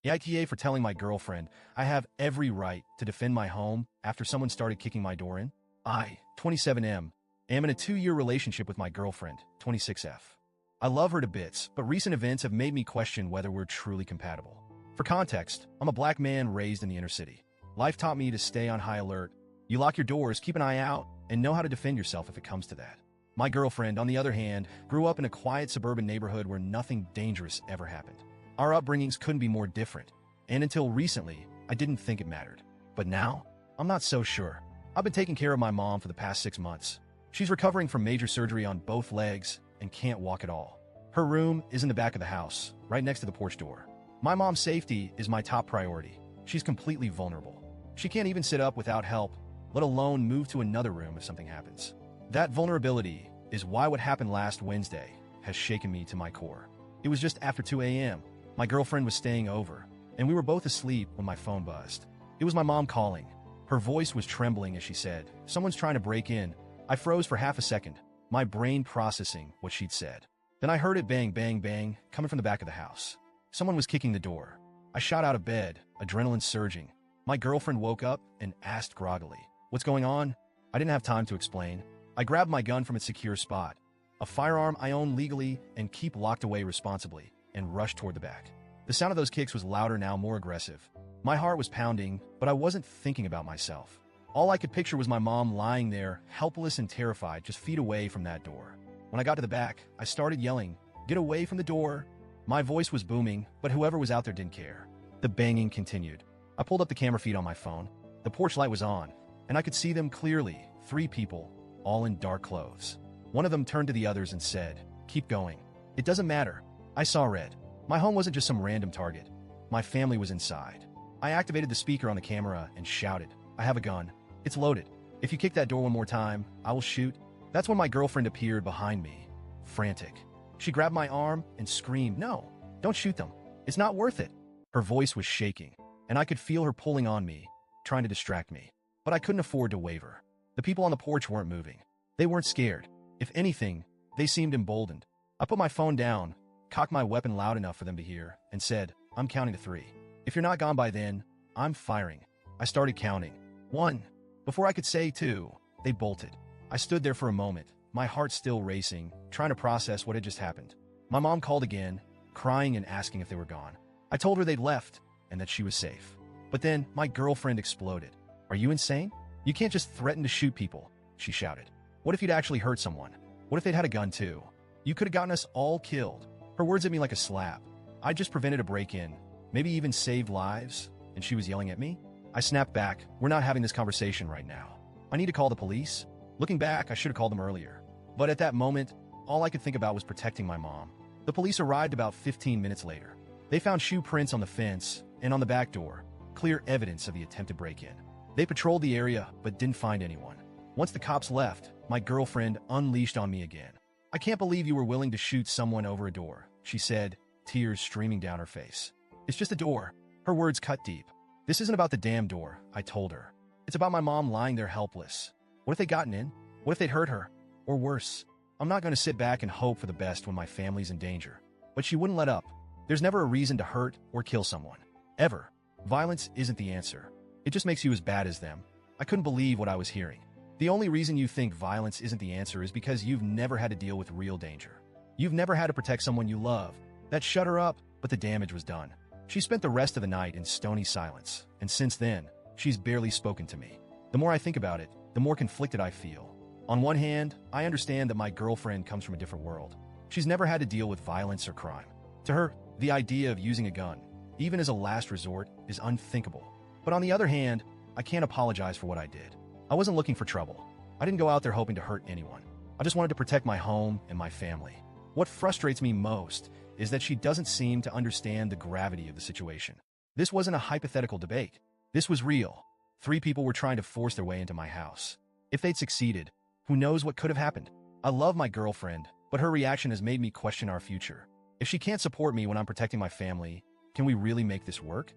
AITA for telling my girlfriend I have every right to defend my home after someone started kicking my door in. I, 27M, am in a 2-year relationship with my girlfriend, 26F. I love her to bits, but recent events have made me question whether we're truly compatible. For context, I'm a black man raised in the inner city. Life taught me to stay on high alert. You lock your doors, keep an eye out, and know how to defend yourself if it comes to that. My girlfriend, on the other hand, grew up in a quiet suburban neighborhood where nothing dangerous ever happened. Our upbringings couldn't be more different, and until recently, I didn't think it mattered. But now, I'm not so sure. I've been taking care of my mom for the past 6 months. She's recovering from major surgery on both legs and can't walk at all. Her room is in the back of the house, right next to the porch door. My mom's safety is my top priority. She's completely vulnerable. She can't even sit up without help, let alone move to another room if something happens. That vulnerability is why what happened last Wednesday has shaken me to my core. It was just after 2 a.m. My girlfriend was staying over, and we were both asleep when my phone buzzed. It was my mom calling. Her voice was trembling as she said, "Someone's trying to break in." I froze for half a second, my brain processing what she'd said. Then I heard it bang, bang, bang, coming from the back of the house. Someone was kicking the door. I shot out of bed, adrenaline surging. My girlfriend woke up and asked groggily, "What's going on?" I didn't have time to explain. I grabbed my gun from its secure spot, a firearm I own legally and keep locked away responsibly, and rushed toward the back. The sound of those kicks was louder now, more aggressive. My heart was pounding, but I wasn't thinking about myself. All I could picture was my mom lying there, helpless and terrified, just feet away from that door. When I got to the back, I started yelling, "Get away from the door!" My voice was booming, but whoever was out there didn't care. The banging continued. I pulled up the camera feed on my phone. The porch light was on, and I could see them clearly, 3 people, all in dark clothes. One of them turned to the others and said, "Keep going. It doesn't matter." I saw red. My home wasn't just some random target. My family was inside. I activated the speaker on the camera and shouted, "I have a gun. It's loaded. If you kick that door one more time, I will shoot." That's when my girlfriend appeared behind me, frantic. She grabbed my arm and screamed, "No, don't shoot them. It's not worth it." Her voice was shaking, and I could feel her pulling on me, trying to distract me. But I couldn't afford to waver. The people on the porch weren't moving. They weren't scared. If anything, they seemed emboldened. I put my phone down, cocked my weapon loud enough for them to hear, and said, "I'm counting to 3. If you're not gone by then, I'm firing." I started counting. 1. Before I could say 2, they bolted. I stood there for a moment, my heart still racing, trying to process what had just happened. My mom called again, crying and asking if they were gone. I told her they'd left and that she was safe. But then my girlfriend exploded. "Are you insane? You can't just threaten to shoot people," she shouted. "What if you'd actually hurt someone? What if they'd had a gun too? You could have gotten us all killed." Her words hit me like a slap. I just prevented a break-in, maybe even saved lives, and she was yelling at me? I snapped back. "We're not having this conversation right now. I need to call the police." Looking back, I should have called them earlier. But at that moment, all I could think about was protecting my mom. The police arrived about 15 minutes later. They found shoe prints on the fence and on the back door, clear evidence of the attempted break-in. They patrolled the area, but didn't find anyone. Once the cops left, my girlfriend unleashed on me again. "I can't believe you were willing to shoot someone over a door," she said, tears streaming down her face. "It's just a door." Her words cut deep. "This isn't about the damn door," I told her. "It's about my mom lying there helpless. What if they'd gotten in? What if they'd hurt her? Or worse? I'm not going to sit back and hope for the best when my family's in danger." But she wouldn't let up. There's never a reason to hurt or kill someone. Ever. Violence isn't the answer. It just makes you as bad as them. I couldn't believe what I was hearing. The only reason you think violence isn't the answer is because you've never had to deal with real danger. You've never had to protect someone you love. That shut her up, but the damage was done. She spent the rest of the night in stony silence, and since then, she's barely spoken to me. The more I think about it, the more conflicted I feel. On one hand, I understand that my girlfriend comes from a different world. She's never had to deal with violence or crime. To her, the idea of using a gun, even as a last resort, is unthinkable. But on the other hand, I can't apologize for what I did. I wasn't looking for trouble. I didn't go out there hoping to hurt anyone. I just wanted to protect my home and my family. What frustrates me most is that she doesn't seem to understand the gravity of the situation. This wasn't a hypothetical debate. This was real. 3 people were trying to force their way into my house. If they'd succeeded, who knows what could have happened? I love my girlfriend, but her reaction has made me question our future. If she can't support me when I'm protecting my family, can we really make this work?